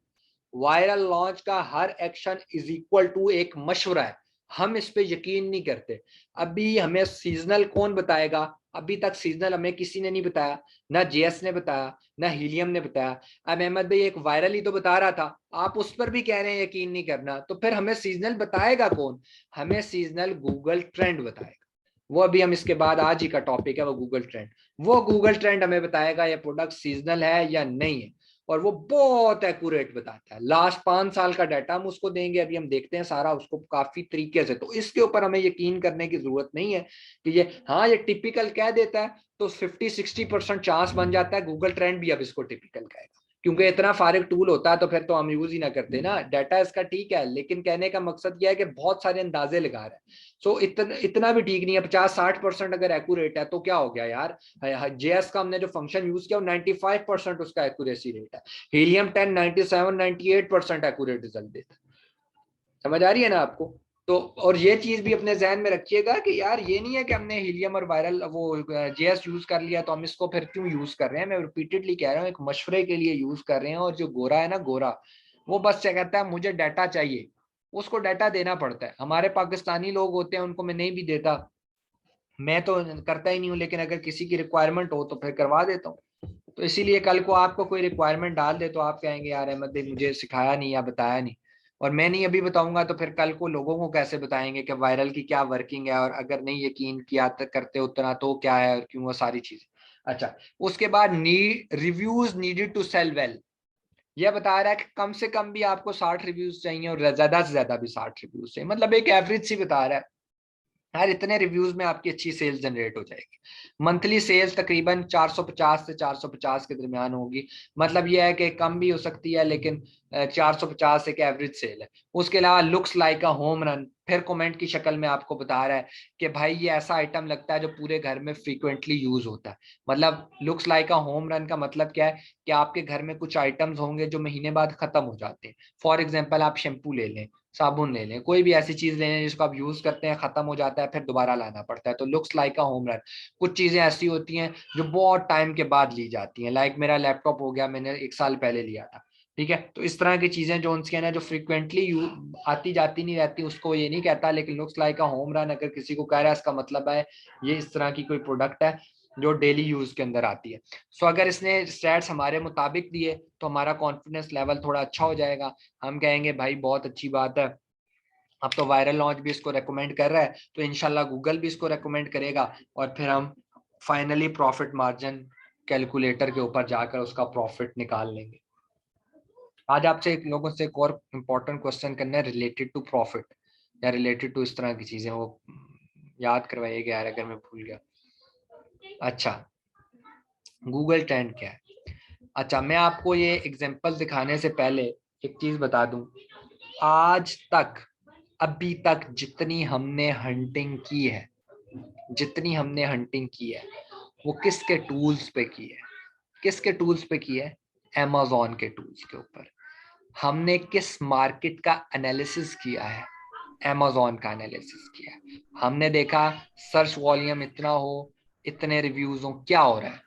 Speaker 1: वायरल लॉन्च का हर एक्शन इज इक्वल टू एक मशवरा है। हम इस पे यकीन नहीं करते। अभी हमें सीजनल कौन बताएगा? अभी तक सीजनल हमें किसी ने नहीं बताया, ना जीएस ने बताया, ना हीलियम ने बताया। अब अहमद भाई एक वायरल ही तो बता रहा था, आप उस पर भी कह रहे हैं यकीन नहीं करना, तो फिर हमें सीजनल बताएगा कौन? हमें सीजनल गूगल ट्रेंड बताएगा। वो अभी हम इसके बाद आज ही का टॉपिक है वो गूगल ट्रेंड। वो गूगल ट्रेंड हमें बताएगा ये प्रोडक्ट सीजनल है या नहीं है, और वो बहुत एक्यूरेट बताता है। लास्ट 5 साल का डाटा हम उसको देंगे, अभी हम देखते हैं सारा उसको काफी तरीके से। तो इसके ऊपर हमें यकीन करने की जरूरत नहीं है कि ये हाँ ये टिपिकल कह देता है तो 50-60% चांस बन जाता है गूगल ट्रेंड भी अब इसको टिपिकल कहेगा, क्योंकि इतना फारिग टूल होता है तो फिर तो हम यूज ही ना करते ना। डाटा इसका ठीक है, लेकिन कहने का मकसद यह है कि बहुत सारे अंदाजे लगा रहा है। सो इतना भी ठीक नहीं है। 50-60% अगर एक्यूरेट है तो क्या हो गया यार। जेएस का हमने जो फंक्शन यूज किया वो 95% उसका एक्यूरेसी रेट है। हीलियम 10 97-98% एक्यूरेट रिजल्ट देता है। समझ आ रही है ना आपको? तो और ये चीज भी अपने जहन में रखिएगा कि यार ये नहीं है कि हमने हीलियम और वायरल वो जेएस यूज कर लिया तो हम इसको फिर क्यों यूज कर रहे हैं। मैं रिपीटेडली कह रहा हूँ एक मशवरे के लिए यूज कर रहे हैं। और जो गोरा है ना, गोरा, वो बस क्या कहता है मुझे डाटा चाहिए, उसको डाटा देना पड़ता है। हमारे पाकिस्तानी लोग होते हैं उनको मैं नहीं भी देता, मैं तो करता ही नहीं हूँ, लेकिन अगर किसी की रिक्वायरमेंट हो तो फिर करवा देता हूँ। तो इसीलिए कल को आपको कोई रिक्वायरमेंट डाल दे तो आप कहेंगे यार अहमद भाई मुझे सिखाया नहीं या बताया नहीं, और मैं नहीं अभी बताऊंगा तो फिर कल को लोगों को कैसे बताएंगे कि वायरल की क्या वर्किंग है, और अगर नहीं यकीन किया करते उतना तो क्या है और क्यों, वो सारी चीजें। अच्छा, उसके बाद reviews needed to sell well. यह बता रहा है कि कम से कम भी आपको 60 रिव्यूज चाहिए और ज्यादा से ज्यादा भी 60 रिव्यूज चाहिए, मतलब एक एवरेज सी बता रहा है यार इतने रिव्यूज में आपकी अच्छी सेल्स जनरेट हो जाएगी। मंथली सेल्स तकरीबन 450 से 450 के दरमियान होगी, मतलब यह है कि कम भी हो सकती है लेकिन 450 एक एवरेज सेल है। उसके अलावा looks like a home run, फिर कमेंट की शक्ल में आपको बता रहा है कि भाई ये ऐसा आइटम लगता है जो पूरे घर में फ्रीक्वेंटली यूज होता है। मतलब looks like a home run का मतलब क्या है कि आपके घर में कुछ आइटम्स होंगे जो महीने बाद खत्म हो जाते हैं। फॉर एग्जाम्पल आप शैम्पू ले लें, साबुन ले लें, कोई भी ऐसी चीज ले लें जिसको आप यूज करते हैं, खत्म हो जाता है, फिर दोबारा लाना पड़ता है, तो looks like a home run. कुछ चीजें ऐसी होती हैं जो बहुत टाइम के बाद ली जाती हैं, लाइक मेरा लैपटॉप हो गया, मैंने 1 साल पहले लिया था, ठीक है। तो इस तरह की चीजें जो उनके ना जो फ्रिक्वेंटली आती जाती नहीं रहती, उसको ये नहीं कहता, लेकिन looks like a home run अगर किसी को कह रहा है इसका मतलब है ये इस तरह की कोई प्रोडक्ट है जो डेली यूज के अंदर आती है। सो अगर इसने स्टैट्स हमारे मुताबिक दिए तो हमारा कॉन्फिडेंस लेवल थोड़ा अच्छा हो जाएगा। हम कहेंगे भाई बहुत अच्छी बात है, अब तो वायरल लॉन्च भी इसको रेकमेंड कर रहा है, तो इंशाल्लाह गूगल भी इसको रेकमेंड करेगा, और फिर हम फाइनली प्रॉफिट मार्जिन कैलकुलेटर के ऊपर जाकर उसका प्रॉफिट निकाल लेंगे। आज आपसे एक लोगों से एक और इम्पोर्टेंट क्वेश्चन करना है रिलेटेड टू प्रॉफिट या रिलेटेड टू इस तरह की चीजें, वो याद करवाइएगा यार अगर मैं भूल गया। अच्छा, गूगल ट्रेंड क्या है? अच्छा, मैं आपको ये एग्जांपल दिखाने से पहले एक चीज बता दूं, आज तक अभी तक जितनी हमने हंटिंग की है, जितनी हमने हंटिंग की है वो किसके टूल्स पे की है? किसके टूल्स पे की है? Amazon के टूल्स के ऊपर। हमने किस मार्केट का एनालिसिस किया है? Amazon का एनालिसिस किया है। हमने देखा सर्च वॉल्यूम इतना हो, इतने रिव्यूज हो, क्या हो रहा है।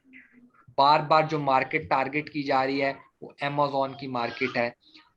Speaker 1: बार बार जो मार्केट टारगेट की जा रही है वो Amazon की मार्केट है,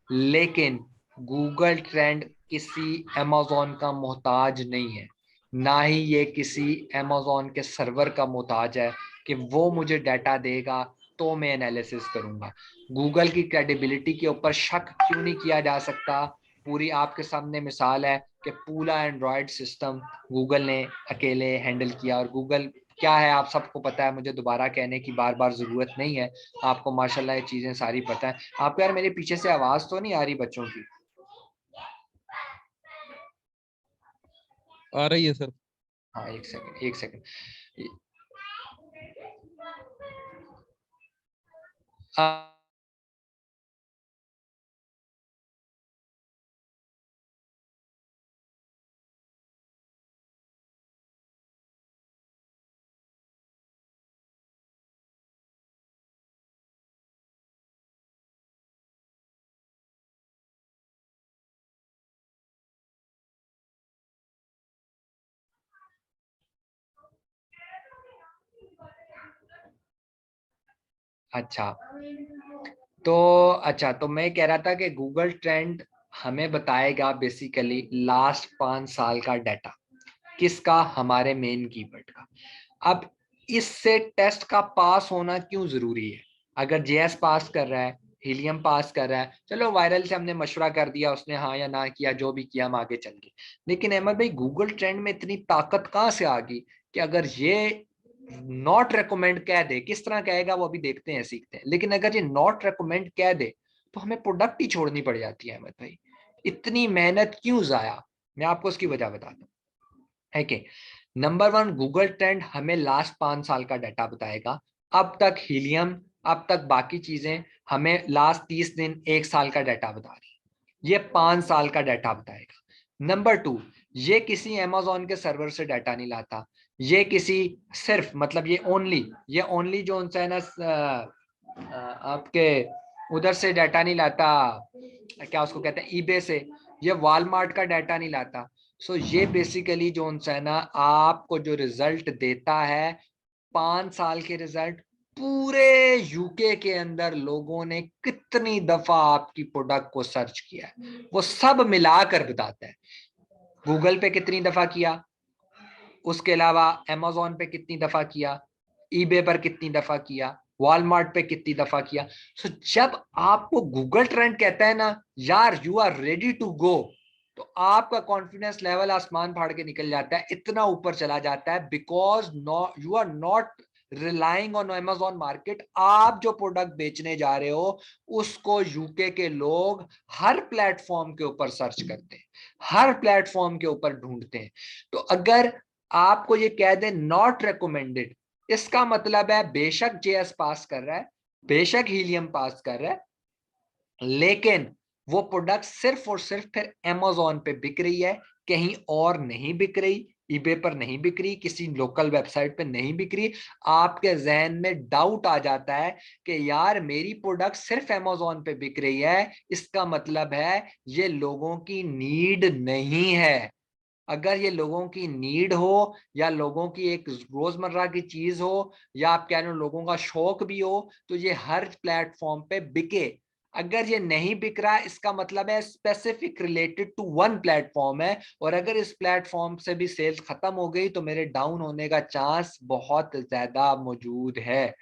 Speaker 1: लेकिन गूगल ट्रेंड किसी Amazon का मोहताज नहीं है, ना ही ये किसी Amazon के सर्वर का मोहताज है कि वो मुझे डाटा देगा तो मैं एनालिसिस करूंगा। गूगल की क्रेडिबिलिटी के ऊपर शक क्यों नहीं किया जा सकता? पूरी आपके सामने मिसाल है कि पूरा एंड्रॉयड सिस्टम गूगल ने अकेले हैंडल किया, और गूगल क्या है आप सबको पता है, मुझे दोबारा कहने की बार बार जरूरत नहीं है, आपको माशाल्लाह ये चीजें सारी पता है। आपको यार मेरे पीछे से आवाज तो नहीं आ रही बच्चों की?
Speaker 6: आ रही है सर।
Speaker 1: हाँ, एक सेकंड एक सेकंड। अच्छा, तो मैं कह रहा था कि गूगल ट्रेंड हमें बताएगा बेसिकली लास्ट 5 साल का डाटा, किसका? हमारे मेन कीवर्ड का। अब इससे टेस्ट का पास होना क्यों जरूरी है? अगर जेएस पास कर रहा है, हीलियम पास कर रहा है, चलो वायरल से हमने मशवरा कर दिया, उसने हाँ या ना किया, जो भी किया हम आगे चल गए। लेकिन अहमद भाई गूगल ट्रेंड में इतनी ताकत कहाँ से आ गई कि अगर ये नॉट रेकमेंड कह दे, किस तरह कहेगा वो अभी देखते हैं सीखते हैं, लेकिन अगर ये नॉट रेकमेंड कह दे तो हमें प्रोडक्ट ही छोड़नी पड़ जाती है। अहमद भाई इतनी मेहनत क्यों जाया? मैं आपको उसकी वजह बताता हूँ, है कि नंबर 1 गूगल ट्रेंड हमें लास्ट 5 साल का डाटा बताएगा। अब तक हीलियम, अब तक बाकी चीजें हमें लास्ट 30 दिन 1 साल का डाटा बता रही है, ये 5 साल का डाटा बताएगा। नंबर 2, ये किसी Amazon के सर्वर से डाटा नहीं लाता, ये किसी सिर्फ मतलब ये ओनली जो उनसे है ना आपके उधर से डाटा नहीं लाता, क्या उसको कहते हैं, ईबे से, ये वॉलमार्ट का डाटा नहीं लाता। सो ये बेसिकली जो उनसे है ना आपको जो रिजल्ट देता है 5 साल के रिजल्ट, पूरे यूके के अंदर लोगों ने कितनी दफा आपकी प्रोडक्ट को सर्च किया है वो सब मिलाकर बताता है। गूगल पे कितनी दफा किया, उसके अलावा Amazon पे कितनी दफा किया, ईबे पर कितनी दफा किया, वॉलमार्ट पे कितनी दफा किया। सो जब आपको गूगल ट्रेंड कहता है ना यार you are ready to go, तो आपका कॉन्फिडेंस लेवल आसमान फाड़ के निकल जाता है, इतना ऊपर चला जाता है, because you are not relying on Amazon market. आप जो प्रोडक्ट बेचने जा रहे हो उसको यूके के लोग हर प्लेटफॉर्म के ऊपर सर्च करते हैं, हर प्लेटफॉर्म के ऊपर ढूंढते हैं। तो अगर आपको ये कह दें नॉट रिकमेंडेड, इसका मतलब है बेशक जेएस पास कर रहा है, बेशक हीलियम पास कर रहा है, लेकिन वो प्रोडक्ट सिर्फ और सिर्फ फिर अमेजोन पे बिक रही है, कहीं और नहीं बिक रही, ईबे पर नहीं बिक रही, किसी लोकल वेबसाइट पे नहीं बिक रही। आपके जहन में डाउट आ जाता है कि यार मेरी प्रोडक्ट सिर्फ अमेजोन पे बिक रही है, इसका मतलब है ये लोगों की नीड नहीं है। अगर ये लोगों की नीड हो या लोगों की एक रोजमर्रा की चीज हो या आप कह रहे हो लोगों का शौक भी हो, तो ये हर प्लेटफॉर्म पे बिके। अगर ये नहीं बिक रहा इसका मतलब है specific related to one platform है, और अगर इस प्लेटफॉर्म से भी सेल्स खत्म हो गई तो मेरे डाउन होने का चांस बहुत ज्यादा मौजूद है।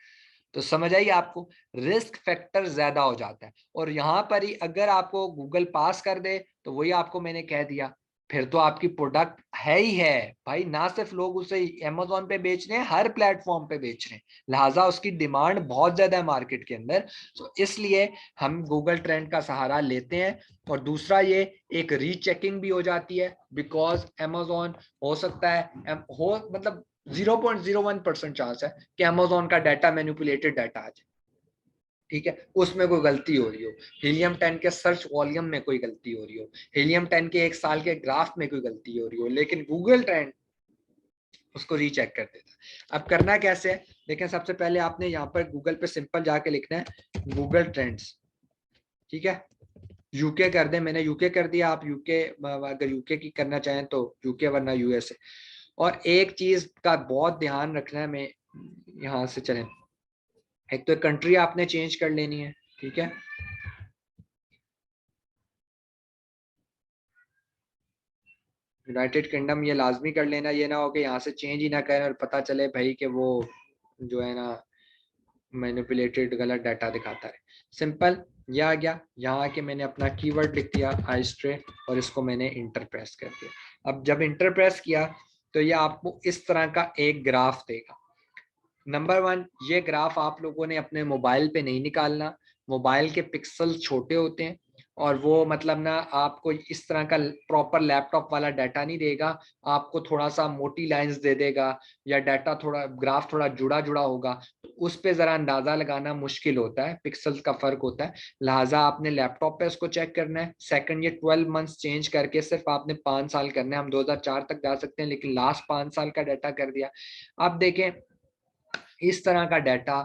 Speaker 1: तो समझ आइए, आपको रिस्क फैक्टर ज्यादा हो जाता है। और यहां पर ही अगर आपको गूगल पास कर दे तो वही आपको मैंने कह दिया, फिर तो आपकी प्रोडक्ट है ही है भाई, ना सिर्फ लोग उसे अमेजोन पे बेच रहे हैं, हर प्लेटफॉर्म पे बेच रहे हैं, लिहाजा उसकी डिमांड बहुत ज्यादा है मार्केट के अंदर। तो इसलिए हम गूगल ट्रेंड का सहारा लेते हैं। और दूसरा ये एक रीचेकिंग भी हो जाती है, बिकॉज अमेजोन हो सकता है हो मतलब 0.01% चांस है कि अमेजोन का डाटा मैनिपुलेटेड डाटा आ जाए, ठीक है, उसमें कोई गलती हो रही हो, हीलियम 10 के सर्च वॉल्यूम में कोई गलती हो रही हो, हीलियम 10 के एक साल के ग्राफ में कोई गलती हो रही हो, लेकिन गूगल ट्रेंड उसको रीचेक कर देता है। अब करना कैसे है, देखें, सबसे पहले आपने यहाँ पर गूगल पे सिंपल जाके लिखना है गूगल ट्रेंड्स, ठीक है, यूके कर दें, मैंने यूके कर दिया, आप यूके अगर यूके की करना चाहें तो यूके वरना यूएसए। और एक चीज का बहुत ध्यान रखना है, मैं यहाँ से चलें, एक तो कंट्री आपने चेंज कर लेनी है, ठीक है, यूनाइटेड किंगडम ये लाजमी कर लेना, ये ना हो कि यहाँ से चेंज ही ना करें और पता चले भाई कि वो जो है ना मैनिपुलेटेड गलत डाटा दिखाता है। सिंपल ये आ गया, यहाँ आके मैंने अपना कीवर्ड लिख दिया आइस्ट्रे और इसको मैंने इंटर प्रेस कर दिया। अब जब इंटर प्रेस किया तो ये आपको इस तरह का एक ग्राफ देगा। नंबर 1, ये ग्राफ आप लोगों ने अपने मोबाइल पे नहीं निकालना, मोबाइल के पिक्सल छोटे होते हैं और वो मतलब ना आपको इस तरह का प्रॉपर लैपटॉप वाला डाटा नहीं देगा, आपको थोड़ा सा मोटी लाइंस दे देगा या डाटा थोड़ा ग्राफ थोड़ा जुड़ा जुड़ा होगा, तो उस पे जरा अंदाजा लगाना मुश्किल होता है, पिक्सल्स का फर्क होता है, लिहाजा आपने लैपटॉप पे उसको चेक करना है। सेकंड, ये 12 मंथ्स चेंज करके सिर्फ आपने 5 साल करना है, हम 2004 तक जा सकते हैं लेकिन लास्ट 5 साल का डाटा कर दिया। आप देखें इस तरह का डाटा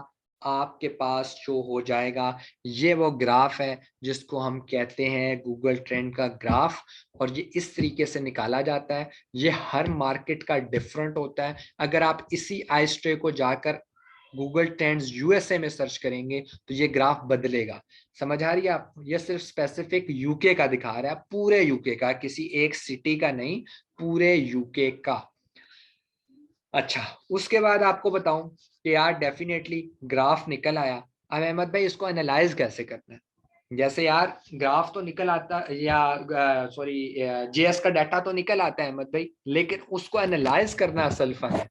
Speaker 1: आपके पास शो हो जाएगा, ये वो ग्राफ है जिसको हम कहते हैं गूगल ट्रेंड का ग्राफ, और ये इस तरीके से निकाला जाता है। ये हर मार्केट का डिफरेंट होता है। अगर आप इसी आइस्ट्रे को जाकर गूगल ट्रेंड्स यूएसए में सर्च करेंगे तो ये ग्राफ बदलेगा। समझ आ रही है आपको, ये सिर्फ स्पेसिफिक यूके का दिखा रहा है, पूरे यूके का, किसी एक सिटी का नहीं, पूरे यूके का। अच्छा, उसके बाद आपको बताऊं कि यार डेफिनेटली ग्राफ निकल आया, अब अहमद भाई इसको एनालाइज कैसे करना है। जैसे यार ग्राफ तो निकल आता या सॉरी जेएस का डाटा तो निकल आता है अहमद भाई, लेकिन उसको एनालाइज करना असल फन है।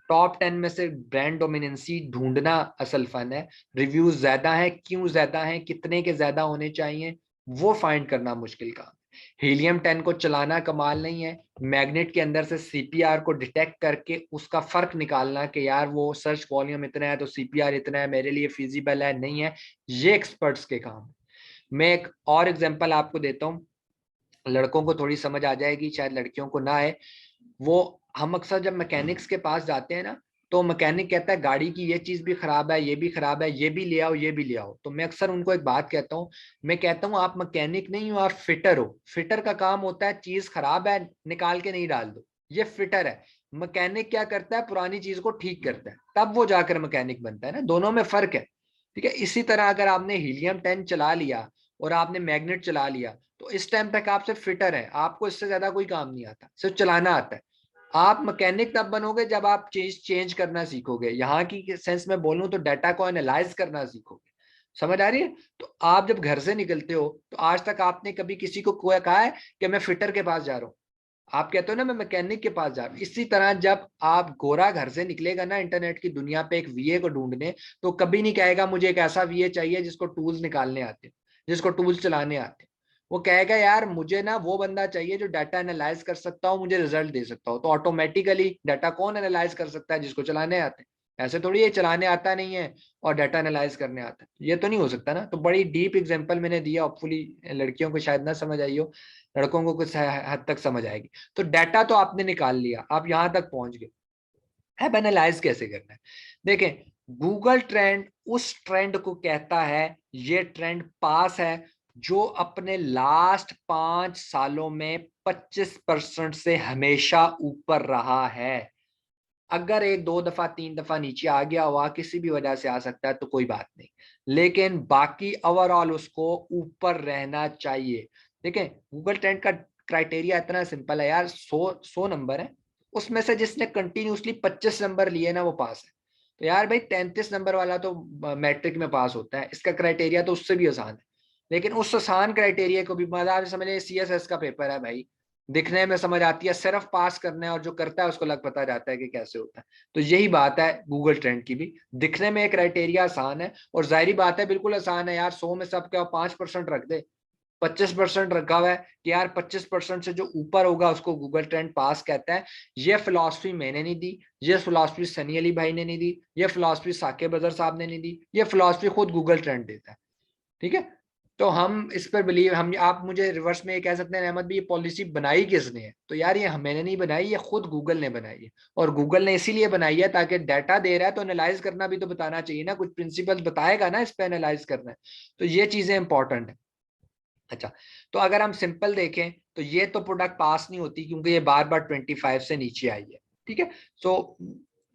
Speaker 1: टॉप 10 में से ब्रांड डोमिनेंसी ढूंढना असल फन है। रिव्यूज ज्यादा है, क्यों ज्यादा है, कितने के ज्यादा होने चाहिए, वो फाइंड करना मुश्किल काम। हीलियम 10 को चलाना कमाल नहीं है, मैग्नेट के अंदर से सीपीआर को डिटेक्ट करके उसका फर्क निकालना कि यार वो सर्च वॉल्यूम इतना है तो सीपीआर इतना है, मेरे लिए फिजिबल है नहीं है, ये एक्सपर्ट्स के काम है। मैं एक और एग्जांपल आपको देता हूँ, लड़कों को थोड़ी समझ आ जाएगी, शायद लड़कियों को ना आए। वो हम अक्सर जब मैकेनिक्स के पास जाते हैं ना, तो मैकेनिक कहता है गाड़ी की ये चीज भी खराब है, ये भी खराब है, ये भी ले आओ, ये भी ले आओ। तो मैं अक्सर उनको एक बात कहता हूँ, मैं कहता हूँ आप मैकेनिक नहीं हो, आप फिटर हो। फिटर का काम होता है चीज खराब है निकाल के नहीं डाल दो, ये फिटर है। मैकेनिक क्या करता है, पुरानी चीज को ठीक करता है, तब वो जाकर मैकेनिक बनता है ना, दोनों में फर्क है, ठीक है। इसी तरह अगर आपने हीलियम 10 चला लिया और आपने मैग्नेट चला लिया तो इस टाइम तक आप सिर्फ फिटर है, आपको इससे ज्यादा कोई काम नहीं आता, सिर्फ चलाना आता है। आप मैकेनिक तब बनोगे जब आप चेंज करना सीखोगे। यहाँ की सेंस में बोलूं तो डाटा को एनालाइज करना सीखोगे। समझ आ रही है? तो आप जब घर से निकलते हो तो आज तक आपने कभी किसी को कहा है कि मैं फिटर के पास जा रहा हूँ? आप कहते हो ना मैं मैकेनिक के पास जा रहा हूँ। इसी तरह जब आप गोरा घर से निकलेगा ना इंटरनेट की दुनिया पे एक वीए को ढूंढने, तो कभी नहीं कहेगा मुझे एक ऐसा वीए चाहिए जिसको टूल्स निकालने आते, जिसको टूल्स चलाने आते। वो कहेगा यार मुझे ना वो बंदा चाहिए जो डाटा एनालाइज कर सकता हो, मुझे रिजल्ट दे सकता हो। तो ऑटोमेटिकली डाटा कौन एनालाइज कर सकता है? जिसको चलाने आते हैं। ऐसे थोड़ी ये चलाने आता नहीं है और डाटा एनालाइज करने आता है, ये तो नहीं हो सकता ना। तो बड़ी डीप एग्जांपल मैंने दिया, होपफुली लड़कियों को शायद ना समझ आई हो, लड़कों को कुछ हद तक समझ आएगी। तो डाटा तो आपने निकाल लिया, आप यहां तक पहुंच गए। अब एनालाइज कैसे करना है? देखें, गूगल ट्रेंड उस ट्रेंड को कहता है, ये ट्रेंड पास है जो अपने लास्ट 5 सालों में 25% से हमेशा ऊपर रहा है। अगर 1-2 दफा 3 दफा नीचे आ गया हुआ, किसी भी वजह से आ सकता है, तो कोई बात नहीं, लेकिन बाकी ओवरऑल उसको ऊपर रहना चाहिए। देखें, गूगल ट्रेंड का क्राइटेरिया इतना सिंपल है यार, 100 नंबर है, उसमें से जिसने कंटिन्यूसली 25 नंबर लिए ना वो पास है। तो यार भाई 33 नंबर वाला तो मैट्रिक में पास होता है, इसका क्राइटेरिया तो उससे भी आसान है। लेकिन उस आसान क्राइटेरिया को भी मतलब समझिए CSS का पेपर है भाई, दिखने में समझ आती है, सिर्फ पास करना है और जो करता है उसको लग पता जाता है कि कैसे होता है। तो यही बात है गूगल ट्रेंड की भी, दिखने में एक क्राइटेरिया आसान है और जाहिर बात है बिल्कुल आसान है यार, 100 में सब क्या 5% रख दे, 25% रखा हुआ है कि यार 25% से जो ऊपर होगा उसको गूगल ट्रेंड पास कहता है। ये फिलॉसफी मैंने नहीं दी, ये फिलॉसफी सनी अली भाई ने नहीं दी, ये फिलॉसफी साकिब अजहर साहब ने नहीं दी, ये फिलॉसफी खुद गूगल ट्रेंड देता है। ठीक है, तो हम इस पर बिलीव, हम आप मुझे रिवर्स में ये कह सकते हैं अहमद भी ये पॉलिसी बनाई किसने है? तो यार ये मैंने नहीं बनाई, ये खुद गूगल ने बनाई है। और गूगल ने इसीलिए बनाई है ताकि डाटा दे रहा है तो एनालाइज करना भी तो बताना चाहिए ना, कुछ प्रिंसिपल बताएगा ना इस पे एनालाइज करना है। तो ये चीजें इंपॉर्टेंट है। अच्छा, तो अगर हम सिंपल देखें तो ये तो प्रोडक्ट पास नहीं होती क्योंकि ये बार बार 25 से नीचे आई है। ठीक है, सो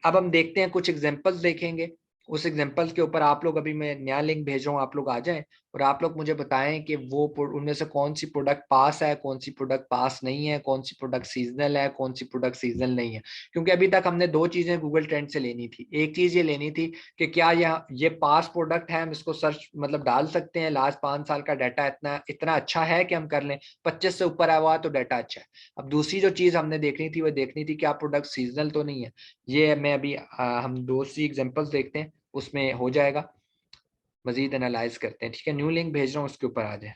Speaker 1: अब हम देखते हैं, कुछ एग्जांपल्स देखेंगे। उस एग्जांपल्स के ऊपर आप लोग, अभी मैं नया लिंक भेज रहा हूँ, आप लोग आ जाएं और आप लोग मुझे बताएं कि वो उनमें से कौन सी प्रोडक्ट पास है, कौन सी प्रोडक्ट पास नहीं है, कौन सी प्रोडक्ट सीजनल है, कौन सी प्रोडक्ट सीजनल नहीं है। क्योंकि अभी तक हमने 2 चीजें गूगल ट्रेंड से लेनी थी। एक चीज ये लेनी थी कि क्या ये पास प्रोडक्ट है, हम इसको सर्च मतलब डाल सकते हैं, लास्ट 5 साल का डाटा इतना इतना अच्छा है कि हम कर लें, 25 से ऊपर आया हुआ तो डाटा अच्छा है। अब दूसरी जो चीज हमने देखनी थी वो देखनी थी कि आप प्रोडक्ट सीजनल तो नहीं है। ये मैं अभी हम दूसरी एग्जांपल्स देखते हैं, उसमें हो जाएगा, मजीद एनालाइज करते हैं। ठीक है, न्यू लिंक भेज रहा हूँ, उसके ऊपर आ जाए।